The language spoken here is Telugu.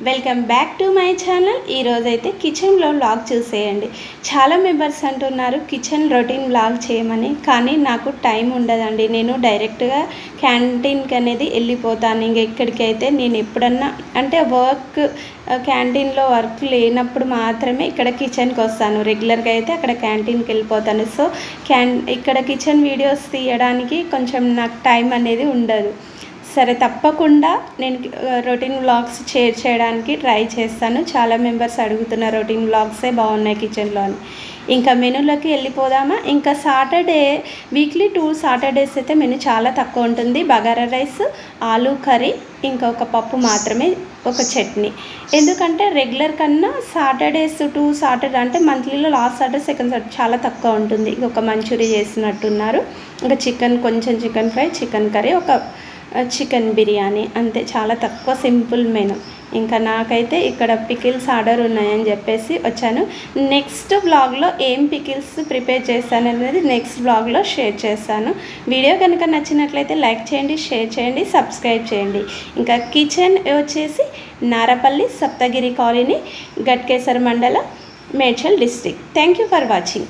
Welcome back to my channel. ఈరోజైతే కిచెన్లో వ్లాగ్ చూసేయండి. చాలా మెంబర్స్ అంటున్నారు కిచెన్ రొటీన్ వ్లాగ్ చేయమని, కానీ నాకు టైం ఉండదండి. నేను డైరెక్ట్గా క్యాంటీన్కి అనేది వెళ్ళిపోతాను. ఎక్కడికైతే నేను ఎప్పుడన్నా అంటే క్యాంటీన్లో వర్క్ లేనప్పుడు మాత్రమే ఇక్కడ కిచెన్కి వస్తాను. రెగ్యులర్గా అయితే అక్కడ క్యాంటీన్కి వెళ్ళిపోతాను. సో ఇక్కడ కిచెన్ వీడియోస్ తీయడానికి కొంచెం నాకు టైం అనేది ఉండదు. సరే, తప్పకుండా నేను రొటీన్ వ్లాగ్స్ షేర్ చేయడానికి ట్రై చేస్తాను. చాలా మెంబర్స్ అడుగుతున్న రొటీన్ వ్లాగ్సే బాగున్నాయి కిచెన్లో అని. ఇంకా మెనూలోకి వెళ్ళిపోదామా? ఇంకా వీక్లీ 2 సాటర్డేస్ అయితే మెనూ చాలా తక్కువ ఉంటుంది. బగారా రైస్, ఆలూ కర్రీ, ఇంకా ఒక పప్పు మాత్రమే, ఒక చట్నీ. ఎందుకంటే రెగ్యులర్ కన్నా సాటర్డేస్ 2 సాటర్డే అంటే మంత్లీలో లాస్ట్ సాటర్డే సెకండ్ సాటర్డే చాలా తక్కువ ఉంటుంది. ఒక మంచూరియా చేసినట్టున్నారు. ఇంకా కొంచెం చికెన్ ఫ్రై, చికెన్ కర్రీ, ఒక చికెన్ బిర్యానీ, అంతే. చాలా తక్కువ సింపుల్ మెనూ. ఇంకా నాకైతే ఇక్కడ పికిల్స్ ఆర్డర్ ఉన్నాయని చెప్పేసి వచ్చాను. నెక్స్ట్ వ్లాగ్లో ఏం పికిల్స్ ప్రిపేర్ చేస్తాను అనేది నెక్స్ట్ వ్లాగ్లో షేర్ చేస్తాను. వీడియో కనుక నచ్చినట్లయితే లైక్ చేయండి, షేర్ చేయండి, సబ్స్క్రైబ్ చేయండి. ఇంకా కిచెన్ వచ్చేసి నారపల్లి, సప్తగిరి కాలనీ, గట్కేసర్ మండలం, Medchal district. Thank you for watching.